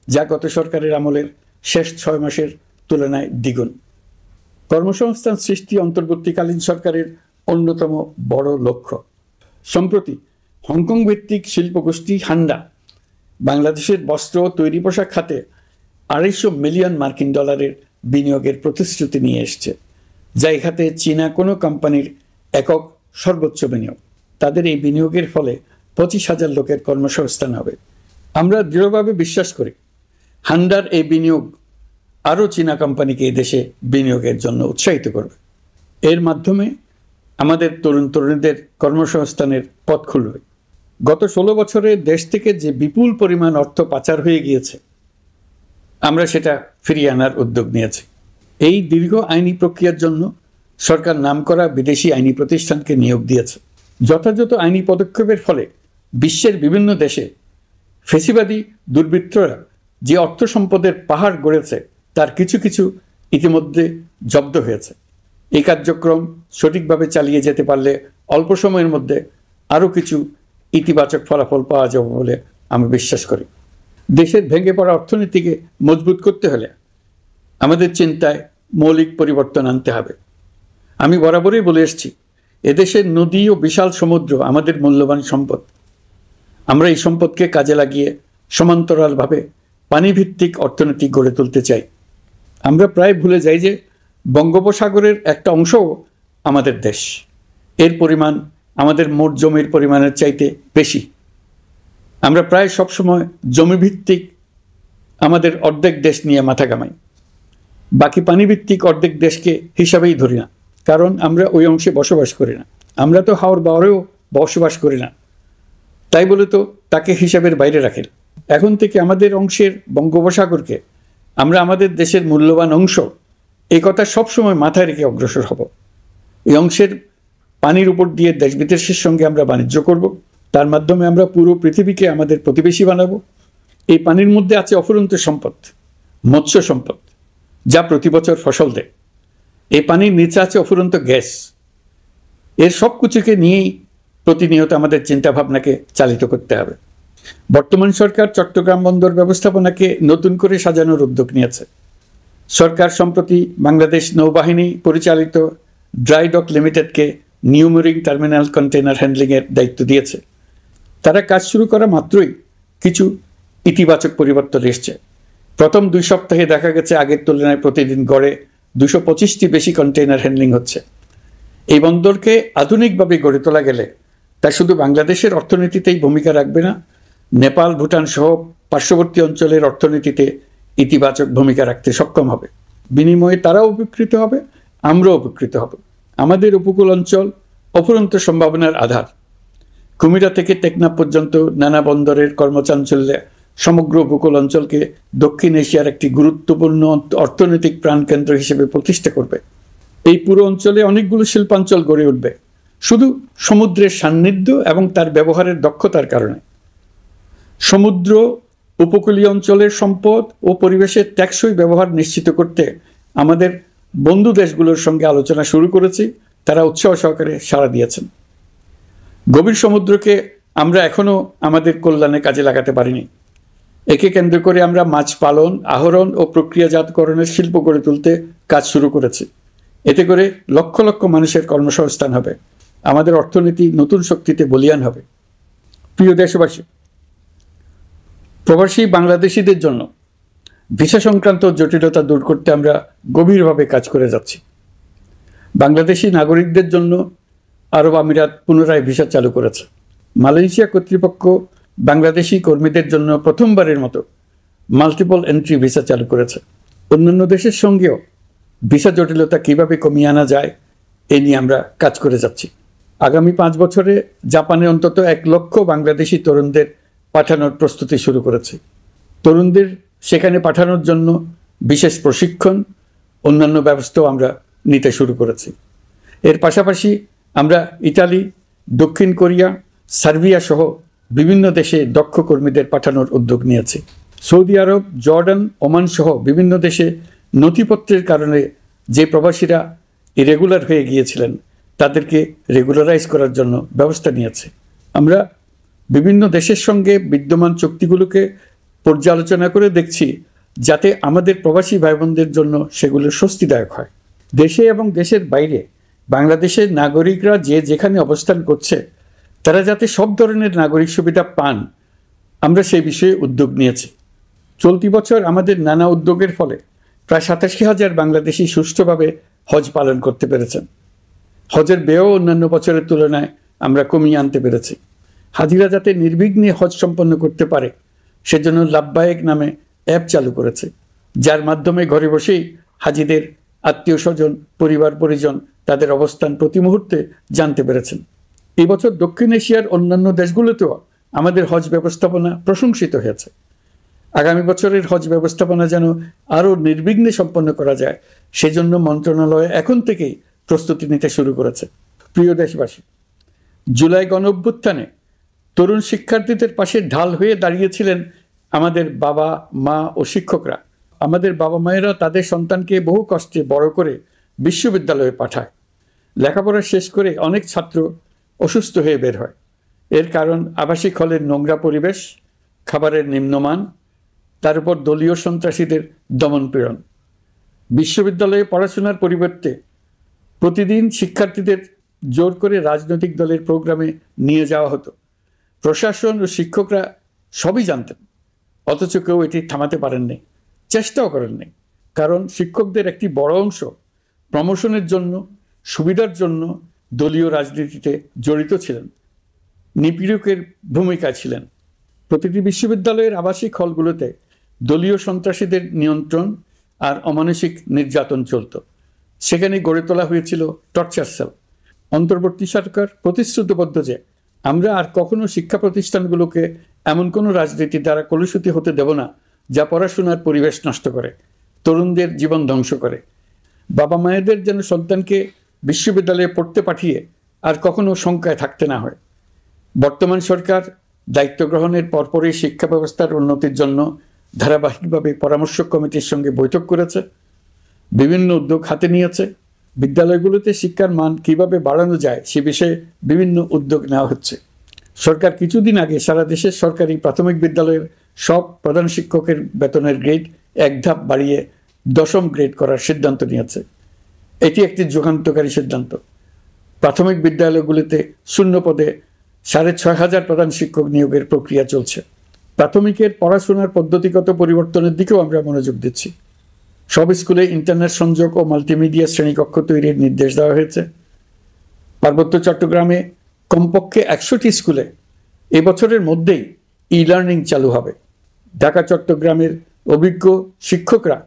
যা গত সরকারের আমলের শেষ 6 মাসের তুলনায় দ্বিগুণ। কর্মসংস্থান সৃষ্টি অন্তর্বর্তীকালীন সরকারের অন্যতম বড় লক্ষ্য। সম্প্রতি হংকং ভিত্তিক শিল্পগোষ্ঠী হান্ডা বাংলাদেশের বস্ত্র ও তৈরি পোশাক খাতে $250 মিলিয়ন বিনিয়োগের প্রতিশ্রুতি নিয়ে এসছে, যা এই খাতে চীনা কোনো কোম্পানির একক সর্বোচ্চ বিনিয়োগ। তাদের এই বিনিয়োগের ফলে 25,000 লোকের কর্মসংস্থান হবে। আমরা দৃঢ়ভাবে বিশ্বাস করি হান্ডার এই বিনিয়োগ আরও চীনা কোম্পানিকে এই দেশে বিনিয়োগের জন্য উৎসাহিত করবে। এর মাধ্যমে আমাদের তরুণ তরুণীদের কর্মসংস্থানের পথ খুলবে। গত 16 বছরে দেশ থেকে যে বিপুল পরিমাণ অর্থ পাচার হয়ে গিয়েছে, আমরা সেটা ফিরিয়ে আনার উদ্যোগ নিয়েছি। এই দীর্ঘ আইনি প্রক্রিয়ার জন্য সরকার নামকরা বিদেশি আইনি প্রতিষ্ঠানকে নিয়োগ দিয়েছে। যথাযথ আইনি পদক্ষেপের ফলে বিশ্বের বিভিন্ন দেশে ফেসিবাদী দুর্বৃত্তরা যে অর্থ সম্পদের পাহাড় গড়েছে তার কিছু কিছু ইতিমধ্যে জব্দ হয়েছে। এই কার্যক্রম সঠিকভাবে চালিয়ে যেতে পারলে অল্প সময়ের মধ্যে আরও কিছু ইতিবাচক ফলাফল পাওয়া যাবে বলে আমি বিশ্বাস করি। দেশের ভেঙে পড়া অর্থনীতিকে মজবুত করতে হলে আমাদের চিন্তায় মৌলিক পরিবর্তন আনতে হবে। আমি বরাবরই বলে এসেছি, এদেশের নদী ও বিশাল সমুদ্র আমাদের মূল্যবান সম্পদ। আমরা এই সম্পদকে কাজে লাগিয়ে সমান্তরালভাবে পানিভিত্তিক অর্থনীতি গড়ে তুলতে চাই। আমরা প্রায় ভুলে যাই যে বঙ্গোপসাগরের একটা অংশও আমাদের দেশ। এর পরিমাণ আমাদের মোট জমির পরিমাণের চাইতে বেশি। আমরা প্রায় সবসময় জমিভিত্তিক আমাদের অর্ধেক দেশ নিয়ে মাথা ঘামাই, বাকি পানিভিত্তিক অর্ধেক দেশকে হিসাবেই ধরি না, কারণ আমরা ওই অংশে বসবাস করি না। আমরা তো হাওর বাওরেও বসবাস করি না, তাই বলে তো তাকে হিসাবের বাইরে রাখেন। এখন থেকে আমাদের অংশের বঙ্গোপসাগরকে আমরা আমাদের দেশের মূল্যবান অংশ, এই কথা সবসময় মাথায় রেখে অগ্রসর হব। এই অংশের পানির উপর দিয়ে দেশ বিদেশের সঙ্গে আমরা বাণিজ্য করব, তার মাধ্যমে আমরা পুরো পৃথিবীকে আমাদের প্রতিবেশী বানাবো। এই পানির মধ্যে আছে অফুরন্ত সম্পদ, মৎস্য সম্পদ, যা প্রতি বছর ফসল দেয়। এই পানির নিচে আছে অফুরন্ত গ্যাস। এর সব কিছুকে নিয়েই প্রতিনিয়ত আমাদের চিন্তাভাবনাকে চালিত করতে হবে। বর্তমান সরকার চট্টগ্রাম বন্দর ব্যবস্থাপনাকে নতুন করে সাজানোর উদ্যোগ নিয়েছে। সরকার সম্প্রতি বাংলাদেশ নৌবাহিনী পরিচালিত ড্রাই ডক লিমিটেডকে নিউ মুরিং টার্মিনাল কন্টেইনার হ্যান্ডলিংয়ের দায়িত্ব দিয়েছে। তারা কাজ শুরু করা মাত্রই কিছু ইতিবাচক পরিবর্তন এসছে। প্রথম 2 সপ্তাহে দেখা গেছে আগের তুলনায় প্রতিদিন গড়ে 225টি বেশি কন্টেইনার হ্যান্ডলিং হচ্ছে। এই বন্দরকে আধুনিকভাবে গড়ে তোলা গেলে তা শুধু বাংলাদেশের অর্থনীতিতেই ভূমিকা রাখবে না, নেপাল, ভুটান সহ পার্শ্ববর্তী অঞ্চলের অর্থনীতিতে ইতিবাচক ভূমিকা রাখতে সক্ষম হবে। বিনিময়ে তারাও উপকৃত হবে, আমরাও উপকৃত হব। আমাদের উপকূল অঞ্চল অফুরন্ত সম্ভাবনার আধার। কুমিরা থেকে টেকনাফ পর্যন্ত নানা বন্দরের কর্মচাঞ্চল্যে সমগ্র উপকূল অঞ্চলকে দক্ষিণ এশিয়ার একটি গুরুত্বপূর্ণ অর্থনৈতিক প্রাণকেন্দ্র হিসেবে প্রতিষ্ঠা করবে। এই পুরো অঞ্চলে অনেকগুলো শিল্পাঞ্চল গড়ে উঠবে শুধু সমুদ্রের সান্নিধ্য এবং তার ব্যবহারের দক্ষতার কারণে। সমুদ্র উপকূলীয় অঞ্চলের সম্পদ ও পরিবেশের টেকসই ব্যবহার নিশ্চিত করতে আমাদের বন্ধু দেশগুলোর সঙ্গে আলোচনা শুরু করেছি, তারা উৎসাহ সহকারে সাড়া দিয়েছেন। গভীর সমুদ্রকে আমরা এখনো আমাদের কল্যাণে কাজে লাগাতে পারিনি। একে কেন্দ্র করে আমরা মাছ পালন, আহরণ ও প্রক্রিয়াজাতকরণের শিল্প গড়ে তুলতে কাজ শুরু করেছি। এতে করে লক্ষ লক্ষ মানুষের কর্মসংস্থান হবে, আমাদের অর্থনীতি নতুন শক্তিতে বলীয়ান হবে। প্রিয় দেশবাসী, প্রবাসী বাংলাদেশিদের জন্য ভিসা সংক্রান্ত জটিলতা দূর করতে আমরা গভীরভাবে কাজ করে যাচ্ছি। বাংলাদেশি নাগরিকদের জন্য আরব আমিরাত পুনরায় ভিসা চালু করেছে। মালয়েশিয়া কর্তৃপক্ষ বাংলাদেশি কর্মীদের জন্য প্রথমবারের মতো মাল্টিপল এন্ট্রি ভিসা চালু করেছে। অন্যান্য দেশের সঙ্গেও ভিসা জটিলতা কিভাবে কমিয়ে আনা যায় এ নিয়ে আমরা কাজ করে যাচ্ছি। আগামী 5 বছরে জাপানে অন্তত 1 লক্ষ বাংলাদেশি তরুণদের পাঠানোর প্রস্তুতি শুরু করেছে। তরুণদের সেখানে পাঠানোর জন্য বিশেষ প্রশিক্ষণ, অন্যান্য ব্যবস্থাও আমরা নিতে শুরু করেছি। এর পাশাপাশি আমরা ইতালি, দক্ষিণ কোরিয়া, সার্বিয়া সহ বিভিন্ন দেশে দক্ষ কর্মীদের পাঠানোর উদ্যোগ নিয়েছি। সৌদি আরব, জর্ডান, ওমান সহ বিভিন্ন দেশে নথিপত্রের কারণে যে প্রবাসীরা ইরেগুলার হয়ে গিয়েছিলেন তাদেরকে রেগুলারাইজ করার জন্য ব্যবস্থা নিয়েছে। আমরা বিভিন্ন দেশের সঙ্গে বিদ্যমান চুক্তিগুলোকে পর্যালোচনা করে দেখছি যাতে আমাদের প্রবাসী ভাই বোনদের জন্য সেগুলো স্বস্তিদায়ক হয়। দেশে এবং দেশের বাইরে বাংলাদেশের নাগরিকরা যে যেখানে অবস্থান করছে তারা যাতে সব ধরনের নাগরিক সুবিধা পান, আমরা সেই বিষয়ে উদ্যোগ নিয়েছি। চলতি বছর আমাদের নানা উদ্যোগের ফলে প্রায় 87,000 বাংলাদেশি সুষ্ঠুভাবে হজ পালন করতে পেরেছেন। হজের ব্যয়ও অন্যান্য বছরের তুলনায় আমরা কমিয়ে আনতে পেরেছি। হাজিরা যাতে নির্বিঘ্নে হজ সম্পন্ন করতে পারে সেজন্য লাব্বায়েক নামে অ্যাপ চালু করেছে, যার মাধ্যমে ঘরে বসেই হাজিদের আত্মীয় স্বজন, পরিবার পরিজন তাদের অবস্থান প্রতি মুহূর্তে জানতে পেরেছেন। এই বছর দক্ষিণ এশিয়ার অন্যান্য দেশগুলোতেও আমাদের হজ ব্যবস্থাপনা প্রশংসিত হয়েছে। আগামী বছরের হজ ব্যবস্থাপনা যেন আরও নির্বিঘ্নে সম্পন্ন করা যায় সেজন্য মন্ত্রণালয় এখন থেকেই প্রস্তুতি নিতে শুরু করেছে। প্রিয় দেশবাসী, জুলাই গণঅভ্যুত্থানে তরুণ শিক্ষার্থীদের পাশে ঢাল হয়ে দাঁড়িয়েছিলেন আমাদের বাবা মা ও শিক্ষকরা। আমাদের বাবা মায়েরা তাদের সন্তানকে বহু কষ্টে বড় করে বিশ্ববিদ্যালয়ে পাঠায়। লেখাপড়া শেষ করে অনেক ছাত্র অসুস্থ হয়ে বের হয়। এর কারণ আবাসিক হলের নোংরা পরিবেশ, খাবারের নিম্নমান, তার উপর দলীয় সন্ত্রাসীদের দমনপীড়ন। বিশ্ববিদ্যালয়ে পড়াশোনার পরিবর্তে প্রতিদিন শিক্ষার্থীদের জোর করে রাজনৈতিক দলের প্রোগ্রামে নিয়ে যাওয়া হতো। প্রশাসন ও শিক্ষকরা সবই জানতেন, অথচ কেউ এটি থামাতে পারেননি, চেষ্টাও করেননি। কারণ শিক্ষকদের একটি বড় অংশ প্রমোশনের জন্য, সুবিধার জন্য দলীয় রাজনীতিতে জড়িত ছিলেন, নিপীড়কের ভূমিকায় ছিলেন। প্রতিটি বিশ্ববিদ্যালয়ের আবাসিক হলগুলোতে দলীয় সন্ত্রাসীদের নিয়ন্ত্রণ আর অমানসিক নির্যাতন চলত। সেখানে গড়ে তোলা হয়েছিল টর্চার সেল। অন্তর্বর্তী সরকার প্রতিশ্রুতিবদ্ধ যে আমরা আর কখনো শিক্ষা প্রতিষ্ঠানগুলোকে এমন কোনো রাজনীতি দ্বারা কলুষিত হতে দেব না যা পড়াশোনার পরিবেশ নষ্ট করে, তরুণদের জীবন ধ্বংস করে। বাবা মায়েদের যেন সন্তানকে বিশ্ববিদ্যালয়ে পড়তে পাঠিয়ে আর কখনো শঙ্কায় থাকতে না হয়। বর্তমান সরকার দায়িত্ব গ্রহণের পরপরই শিক্ষা ব্যবস্থার উন্নতির জন্য ধারাবাহিকভাবে পরামর্শ কমিটির সঙ্গে বৈঠক করেছে, বিভিন্ন উদ্যোগ হাতে নিয়েছে। বিদ্যালয়গুলোতে শিক্ষার মান কিভাবে বাড়ানো যায় সে বিষয়ে বিভিন্ন উদ্যোগ নেওয়া হচ্ছে। সরকার কিছুদিন আগে সারা দেশের সরকারি প্রাথমিক বিদ্যালয়ের সব প্রধান শিক্ষকের বেতনের গ্রেড 1 ধাপ বাড়িয়ে 10ম গ্রেড করার সিদ্ধান্ত নিয়েছে। এটি একটি যুগান্তকারী সিদ্ধান্ত। প্রাথমিক বিদ্যালয়গুলিতে শূন্য পদে 6,500 প্রধান শিক্ষক নিয়োগের প্রক্রিয়া চলছে। প্রাথমিকের পড়াশোনার পদ্ধতিগত পরিবর্তনের দিকেও আমরা মনোযোগ দিচ্ছি। সব স্কুলে ইন্টারনেট সংযোগ ও মাল্টিমিডিয়া শ্রেণীকক্ষ তৈরির নির্দেশ দেওয়া হয়েছে। পার্বত্য চট্টগ্রামে কমপক্ষে 100টি স্কুলে এবছরের মধ্যেই ই-লার্নিং চালু হবে। ঢাকা চট্টগ্রামের অভিজ্ঞ শিক্ষকরা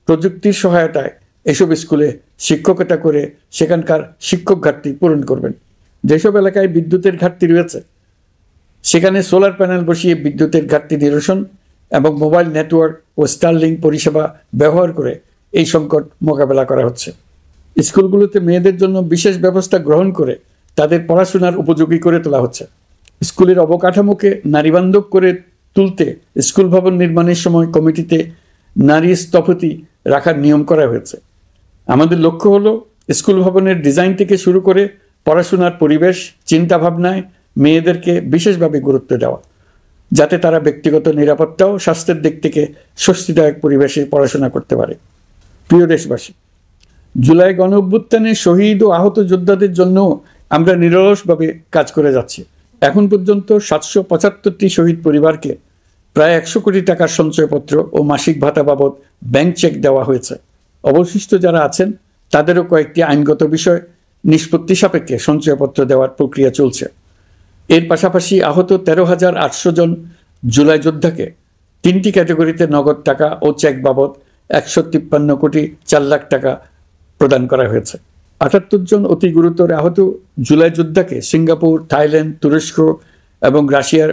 প্রযুক্তির সহায়তায় এসব স্কুলে শিক্ষকতা করে সেখানকার শিক্ষক ঘাটতি পূরণ করবেন। যেসব এলাকায় বিদ্যুতের ঘাটতি রয়েছে সেখানে সোলার প্যানেল বসিয়ে বিদ্যুতের ঘাটতি নিরসন এবং মোবাইল নেটওয়ার্ক ও স্টারলিং পরিষেবা ব্যবহার করে এই সংকট মোকাবেলা করা হচ্ছে। স্কুলগুলোতে মেয়েদের জন্য বিশেষ ব্যবস্থা গ্রহণ করে তাদের পড়াশোনার উপযোগী করে তোলা হচ্ছে। স্কুলের অবকাঠামোকে নারীবান্ধব করে তুলতে স্কুল ভবন নির্মাণের সময় কমিটিতে নারী স্থপতি রাখার নিয়ম করা হয়েছে। আমাদের লক্ষ্য হলো স্কুল ভবনের ডিজাইন থেকে শুরু করে পড়াশোনার পরিবেশ চিন্তাভাবনায় মেয়েদেরকে বিশেষভাবে গুরুত্ব দেওয়া, যাতে তারা ব্যক্তিগত নিরাপত্তা ও স্বাস্থ্যের দিক থেকে স্বস্তিদায়ক পরিবেশে পড়াশোনা করতে পারে। প্রিয় দেশবাসী, জুলাই গণ অভ্যুত্থানে শহীদ ও আহত যোদ্ধাদের জন্য আমরা নিরলসভাবে কাজ করে যাচ্ছি। এখন পর্যন্ত 775টি শহীদ পরিবারকে প্রায় 100 কোটি টাকার সঞ্চয়পত্র ও মাসিক ভাতা বাবদ ব্যাংক চেক দেওয়া হয়েছে। অবশিষ্ট যারা আছেন তাদেরও কয়েকটি আইনগত বিষয় নিষ্পত্তি সাপেক্ষে সঞ্চয়পত্র দেওয়ার প্রক্রিয়া চলছে। এর পাশাপাশি আহত 13,800 জন জুলাই যোদ্ধাকে 3টি ক্যাটাগরিতে নগদ টাকা ও চেক বাবদ 153 কোটি 4 লাখ টাকা প্রদান করা হয়েছে। 78 জন অতি গুরুতর আহত জুলাই যোদ্ধাকে সিঙ্গাপুর, থাইল্যান্ড, তুরস্ক এবং রাশিয়ার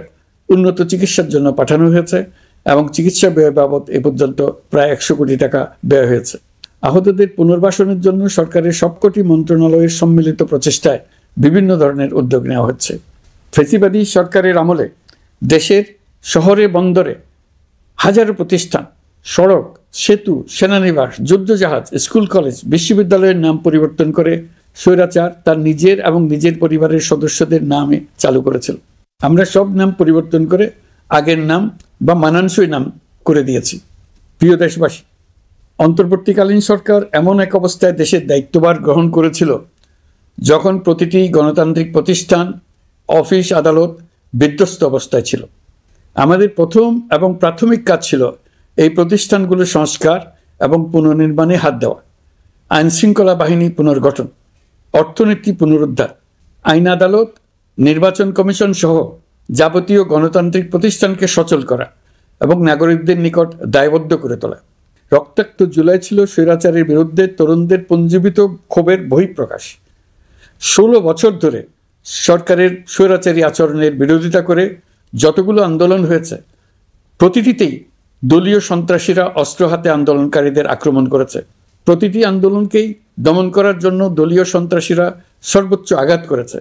উন্নত চিকিৎসার জন্য পাঠানো হয়েছে এবং চিকিৎসা ব্যয় বাবদ এ পর্যন্ত প্রায় 100 কোটি টাকা ব্যয় হয়েছে। আহতদের পুনর্বাসনের জন্য সরকারের সবকটি মন্ত্রণালয়ের সম্মিলিত প্রচেষ্টায় বিভিন্ন ধরনের উদ্যোগ নেওয়া হচ্ছে। ফ্যাসিবাদী সরকারের আমলে দেশের শহরে বন্দরে হাজারো প্রতিষ্ঠান, সড়ক, সেতু, সেনানিবাস, যুদ্ধজাহাজ, স্কুল, কলেজ, বিশ্ববিদ্যালয়ের নাম পরিবর্তন করে স্বৈরাচার তার নিজের এবং নিজের পরিবারের সদস্যদের নামে চালু করেছিল। আমরা সব নাম পরিবর্তন করে আগের নাম বা মানানসই নাম করে দিয়েছি। প্রিয় দেশবাসী, অন্তর্বর্তীকালীন সরকার এমন এক অবস্থায় দেশের দায়িত্বভার গ্রহণ করেছিল যখন প্রতিটি গণতান্ত্রিক প্রতিষ্ঠান, অফিস, আদালত বিধ্বস্ত অবস্থায় ছিল। আমাদের প্রথম এবং প্রাথমিক কাজ ছিল এই প্রতিষ্ঠানগুলো সংস্কার এবং পুনর্নির্মাণে হাত দেওয়া, আইন শৃঙ্খলা বাহিনী পুনর্গঠন, অর্থনীতি পুনরুদ্ধার, আইন আদালত, নির্বাচন কমিশন সহ যাবতীয় গণতান্ত্রিক প্রতিষ্ঠানকে সচল করা এবং নাগরিকদের নিকট দায়বদ্ধ করে তোলা। রক্তাক্ত জুলাই ছিল স্বৈরাচারের বিরুদ্ধে তরুণদের পুঞ্জীবিত ক্ষোভের বহিঃপ্রকাশ। 16 বছর ধরে সরকারের স্বৈরাচারী আচরণের বিরোধিতা করে যতগুলো আন্দোলন হয়েছে, প্রতিটিতেই দলীয় সন্ত্রাসীরা অস্ত্র হাতে আন্দোলনকারীদের আক্রমণ করেছে। প্রতিটি আন্দোলনকেই দমন করার জন্য দলীয় সন্ত্রাসীরা সর্বোচ্চ আঘাত করেছে,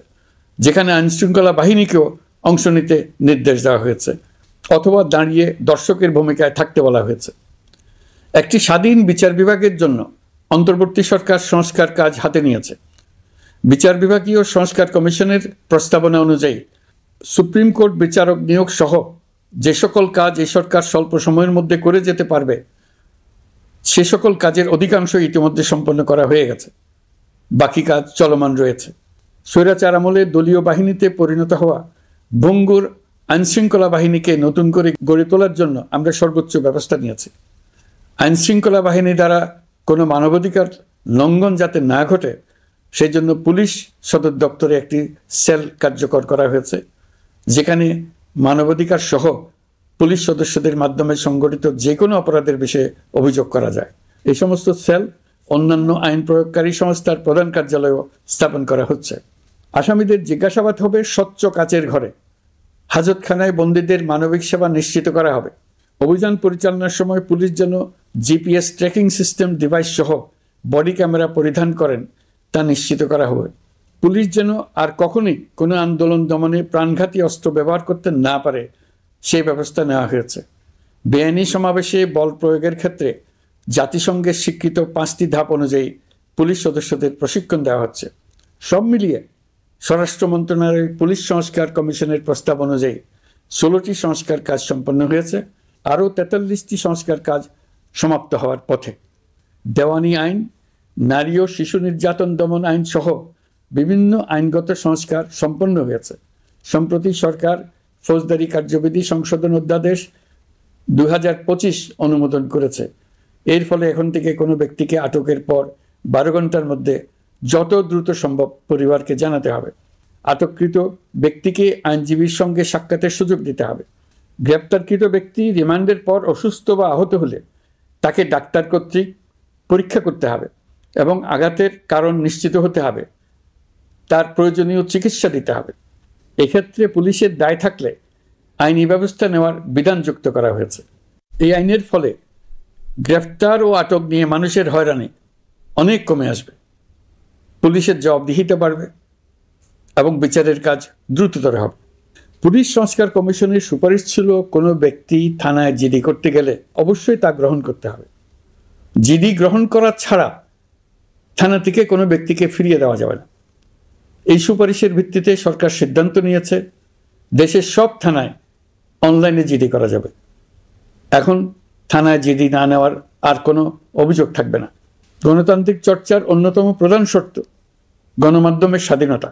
যেখানে আইনশৃঙ্খলা বাহিনীকেও অংশ নিতে নির্দেশ দেওয়া হয়েছে অথবা দাঁড়িয়ে দর্শকের ভূমিকায় থাকতে বলা হয়েছে। একটি স্বাধীন বিচার বিভাগের জন্য অন্তর্বর্তী সরকার সংস্কার কাজ হাতে নিয়েছে। বিচার বিভাগীয় সংস্কার কমিশনের প্রস্তাবনা অনুযায়ী সুপ্রিম কোর্ট বিচারক নিয়োগ সহ যে সকল কাজ এই সরকার স্বল্প সময়ের মধ্যে করে যেতে পারবে, সে সকল কাজের অধিকাংশ ইতিমধ্যে সম্পন্ন করা হয়ে গেছে। বাকি কাজ চলমান রয়েছে। স্বৈরাচার আমলে দলীয় বাহিনীতে পরিণত হওয়া ভঙ্গুর আইনশৃঙ্খলা বাহিনীকে নতুন করে গড়ে তোলার জন্য আমরা সর্বোচ্চ ব্যবস্থা নিয়েছি। আইনশৃঙ্খলা বাহিনী দ্বারা কোনো মানবাধিকার লঙ্ঘন যাতে না ঘটে, সেই জন্য পুলিশ সদর দপ্তরে একটি সেল কার্যকর করা হয়েছে, যেখানে মানবাধিকার সহ পুলিশ সদস্যদের মাধ্যমে সংগঠিত যে কোনো অপরাধের বিষয়ে অভিযোগ করা যায়। এই সমস্ত সেল অন্যান্য আইন প্রয়োগকারী সংস্থার প্রধান কার্যালয়েও স্থাপন করা হচ্ছে। আসামিদের জিজ্ঞাসাবাদ হবে স্বচ্ছ কাচের ঘরে। হাজতখানায় বন্দীদের মানবিক সেবা নিশ্চিত করা হবে। অভিযান পরিচালনার সময় পুলিশ যেন জিপিএস ট্র্যাকিং সিস্টেম ডিভাইস সহ বডি ক্যামেরা পরিধান করেন তা নিশ্চিত করা হবে। পুলিশ যেন আর কখনোই কোনো আন্দোলন দমনে প্রাণঘাতী অস্ত্র ব্যবহার করতে না পারে, সেই ব্যবস্থা নেওয়া হয়েছে। বেআইনি সমাবেশে বল প্রয়োগের ক্ষেত্রে জাতিসংঘের স্বীকৃত 5টি ধাপ অনুযায়ী পুলিশ সদস্যদের প্রশিক্ষণ দেওয়া হচ্ছে। সব মিলিয়ে স্বরাষ্ট্র মন্ত্রণালয়ের পুলিশ সংস্কার কমিশনের প্রস্তাব অনুযায়ী 16টি সংস্কার কাজ সম্পন্ন হয়েছে। আরও 43টি সংস্কার কাজ সমাপ্ত হওয়ার পথে। দেওয়ানি আইন, নারী ও শিশু নির্যাতন দমন আইন সহ বিভিন্ন আইনগত সংস্কার সম্পন্ন হয়েছে। সম্প্রতি সরকার ফৌজদারি কার্যবিধি সংশোধন অধ্যাদেশ 2025 অনুমোদন করেছে। এর ফলে এখন থেকে কোনো ব্যক্তিকে আটকের পর 12 ঘন্টার মধ্যে যত দ্রুত সম্ভব পরিবারকে জানাতে হবে। আটককৃত ব্যক্তিকে আইনজীবীর সঙ্গে সাক্ষাতের সুযোগ দিতে হবে। গ্রেপ্তারকৃত ব্যক্তি রিমান্ডের পর অসুস্থ বা আহত হলে তাকে ডাক্তার কর্তৃক পরীক্ষা করতে হবে এবং আঘাতের কারণ নিশ্চিত হতে হবে। তার প্রয়োজনীয় চিকিৎসা দিতে হবে। এক্ষেত্রে পুলিশের দায় থাকলে আইনি ব্যবস্থা নেওয়ার বিধান যুক্ত করা হয়েছে। এই আইনের ফলে গ্রেফতার ও আটক নিয়ে মানুষের হয়রানি অনেক কমে আসবে, পুলিশের জবাবদিহিতা বাড়বে এবং বিচারের কাজ দ্রুততর হবে। পুলিশ সংস্কার কমিশনের সুপারিশ ছিল কোনো ব্যক্তি থানায় জিডি করতে গেলে অবশ্যই তা গ্রহণ করতে হবে। জিডি গ্রহণ করা ছাড়া থানা থেকে কোনো ব্যক্তিকে ফিরিয়ে দেওয়া যাবে না। এই সুপারিশের ভিত্তিতে সরকার সিদ্ধান্ত নিয়েছে দেশের সব থানায় অনলাইনে জিডি করা যাবে। এখন থানায় জিডি না নেওয়ার আর কোনো অভিযোগ থাকবে না। গণতান্ত্রিক চর্চার অন্যতম প্রধান শর্ত গণমাধ্যমের স্বাধীনতা।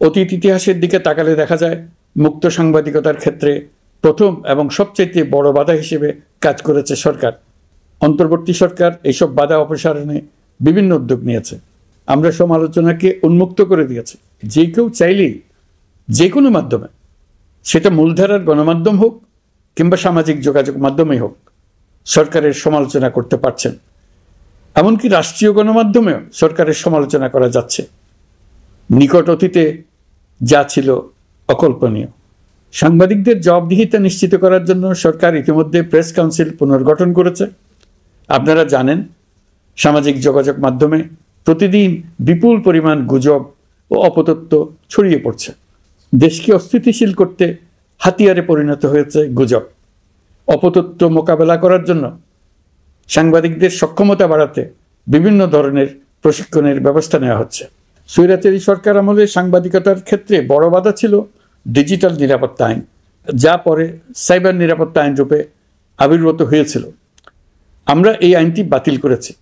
অতীত ইতিহাসের দিকে তাকালে দেখা যায় মুক্ত সাংবাদিকতার ক্ষেত্রে প্রথম এবং সবচেয়ে বড় বাধা হিসেবে কাজ করেছে সরকার। অন্তর্বর্তী সরকার এইসব বাধা অপসারণে বিভিন্ন উদ্যোগ নিয়েছে। আমরা সমালোচনাকে উন্মুক্ত করে দিয়েছি। যে কেউ চাইলেই যে কোনো মাধ্যমে, সেটা মূলধারার গণমাধ্যম হোক কিংবা সামাজিক যোগাযোগ মাধ্যমেই হোক, সরকারের সমালোচনা করতে পারছেন। এমনকি রাষ্ট্রীয় গণমাধ্যমেও সরকারের সমালোচনা করা যাচ্ছে। নিকট অতীতে যা ছিল অকল্পনীয়। সাংবাদিকদের জবাবদিহিতা নিশ্চিত করার জন্য সরকার ইতিমধ্যে প্রেস কাউন্সিল পুনর্গঠন করেছে। আপনারা জানেন, সামাজিক যোগাযোগ মাধ্যমে প্রতিদিন বিপুল পরিমাণ গুজব ও অপতথ্য ছড়িয়ে পড়ছে। দেশকে অস্থিতিশীল করতে হাতিয়ারে পরিণত হয়েছে গুজব। অপতথ্য মোকাবেলা করার জন্য সাংবাদিকদের সক্ষমতা বাড়াতে বিভিন্ন ধরনের প্রশিক্ষণের ব্যবস্থা নেওয়া হচ্ছে। স্বৈরাচারী সরকার আমলে সাংবাদিকতার ক্ষেত্রে বড় বাধা ছিল ডিজিটাল নিরাপত্তা আইন, যা পরে সাইবার নিরাপত্তা আইন রূপে আবির্ভূত হয়েছিল। আমরা এই আইনটি বাতিল করেছি।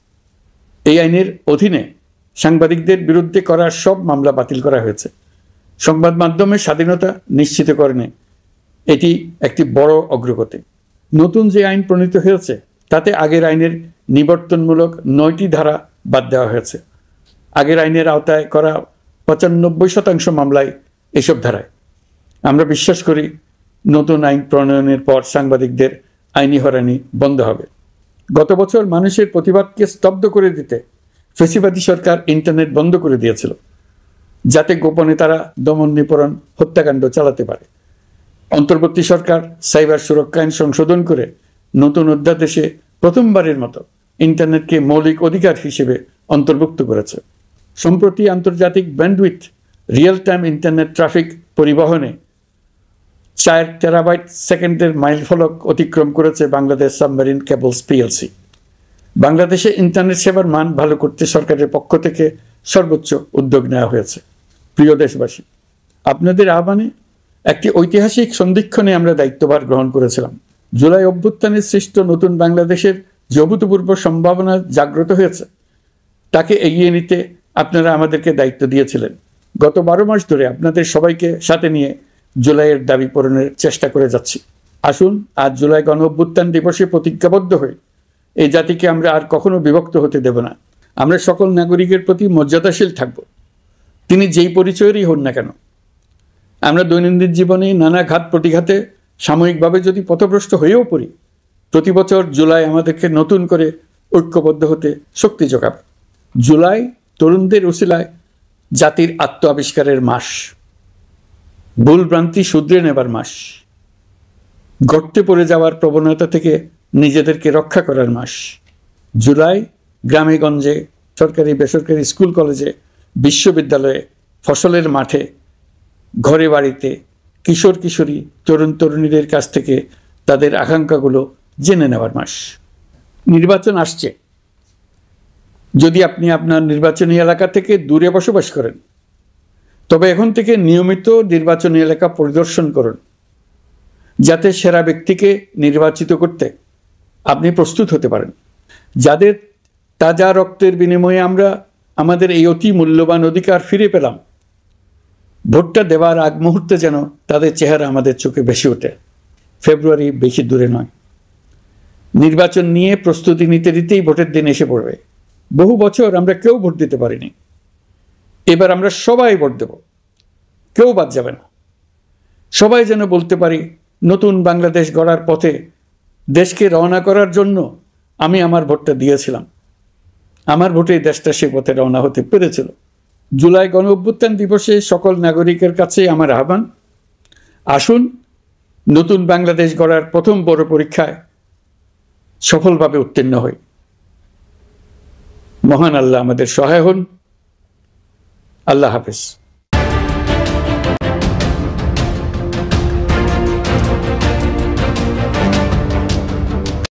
এই আইনের অধীনে সাংবাদিকদের বিরুদ্ধে করা সব মামলা বাতিল করা হয়েছে। সংবাদ মাধ্যমের স্বাধীনতা নিশ্চিতকরণে এটি একটি বড় অগ্রগতি। নতুন যে আইন প্রণীত হয়েছে তাতে আগের আইনের নিবর্তনমূলক 9টি ধারা বাদ দেওয়া হয়েছে। আগের আইনের আওতায় করা 95% মামলায় এসব ধারায়। আমরা বিশ্বাস করি নতুন আইন প্রণয়নের পর সাংবাদিকদের আইনি হয়রানি বন্ধ হবে। গত বছর মানুষের প্রতিবাদকে স্তব্ধ করে দিতে ফ্যাসিবাদী সরকার ইন্টারনেট বন্ধ করে দিয়েছিল, যাতে গোপনে তারা দমন নিপীড়ন হত্যাকাণ্ড চালাতে পারে। অন্তর্বর্তী সরকার সাইবার সুরক্ষা আইন সংশোধন করে নতুন অধ্যাদেশে প্রথমবারের মতো ইন্টারনেটকে মৌলিক অধিকার হিসেবে অন্তর্ভুক্ত করেছে। সম্প্রতি আন্তর্জাতিক bandwidth real time internet traffic পরিবহনে 4 টেরাবাইট সেকেন্ডের মাইলফলক অতিক্রম করেছে বাংলাদেশ সাবমেরিন কেবলস পিএলসি। বাংলাদেশে ইন্টারনেট সেবার মান ভালো করতে সরকারের পক্ষ থেকে সর্বোচ্চ উদ্যোগ নেওয়া হয়েছে। প্রিয় দেশবাসী, আপনাদের আহ্বানে একটি ঐতিহাসিক সন্ধিক্ষণে আমরা দায়িত্বভার গ্রহণ করেছিলাম। জুলাই অভ্যুত্থানের সৃষ্ট নতুন বাংলাদেশের যে অভূতপূর্ব সম্ভাবনা জাগ্রত হয়েছে, তাকে এগিয়ে নিতে আপনারা আমাদেরকে দায়িত্ব দিয়েছিলেন। গত 12 মাস ধরে আপনাদের সবাইকে সাথে নিয়ে জুলাইয়ের দাবি পূরণের চেষ্টা করে যাচ্ছি। আসুন আজ জুলাই গণ অভ্যুত্থান দিবসে প্রতিজ্ঞাবদ্ধ হয়ে এই জাতিকে আমরা আর কখনো বিভক্ত হতে দেব না। আমরা সকল নাগরিকের প্রতি মর্যাদাশীল থাকব, তিনি যেই পরিচয়েরই হন না কেন। আমরা দৈনন্দিন জীবনে নানা ঘাত প্রতিঘাতে সাময়িকভাবে যদি পথভ্রষ্ট হয়েও পড়ি, প্রতি বছর জুলাই আমাদেরকে নতুন করে ঐক্যবদ্ধ হতে শক্তি যোগাবে। জুলাই তরুণদের উসিলায় জাতির আত্ম আবিষ্কারের মাস, ভুলভ্রান্তি শুধরে নেবার মাস, গর্তে পড়ে যাওয়ার প্রবণতা থেকে নিজেদেরকে রক্ষা করার মাস। জুলাই গ্রামে গঞ্জে, সরকারি বেসরকারি স্কুল কলেজে, বিশ্ববিদ্যালয়ে, ফসলের মাঠে, ঘরে বাড়িতে কিশোর কিশোরী তরুণ তরুণীদের কাছ থেকে তাদের আকাঙ্ক্ষাগুলো জেনে নেওয়ার মাস। নির্বাচন আসছে। যদি আপনি আপনার নির্বাচনী এলাকা থেকে দূরে বসবাস করেন, তবে এখন থেকে নিয়মিত নির্বাচনী এলাকা পরিদর্শন করুন, যাতে সেরা ব্যক্তিকে নির্বাচিত করতে আপনি প্রস্তুত হতে পারেন। যাদের তাজা রক্তের বিনিময়ে আমরা আমাদের এই অতি মূল্যবান অধিকার ফিরে পেলাম, ভোটটা দেওয়ার আগ মুহূর্তে যেন তাদের চেহারা আমাদের চোখে ভেসে ওঠে। ফেব্রুয়ারি বেশি দূরে নয়। নির্বাচন নিয়ে প্রস্তুতি নিতে নিতেই ভোটের দিন এসে পড়বে। বহু বছর আমরা কেউ ভোট দিতে পারিনি। এবার আমরা সবাই ভোট দেব, কেউ বাদ যাবে না। সবাই যেন বলতে পারি, নতুন বাংলাদেশ গড়ার পথে দেশকে রওনা করার জন্য আমি আমার ভোটটা দিয়েছিলাম। আমার ভোটেই দেশটা সে পথে রওনা হতে পেরেছিল। জুলাই গণ অভ্যুত্থান দিবসে সকল নাগরিকের কাছে আমার আহ্বান, আসুন নতুন বাংলাদেশ গড়ার প্রথম বড় পরীক্ষায় সফলভাবে উত্তীর্ণ হই। মহান আল্লাহ আমাদের সহায় হন। আল্লাহ হাফেজ।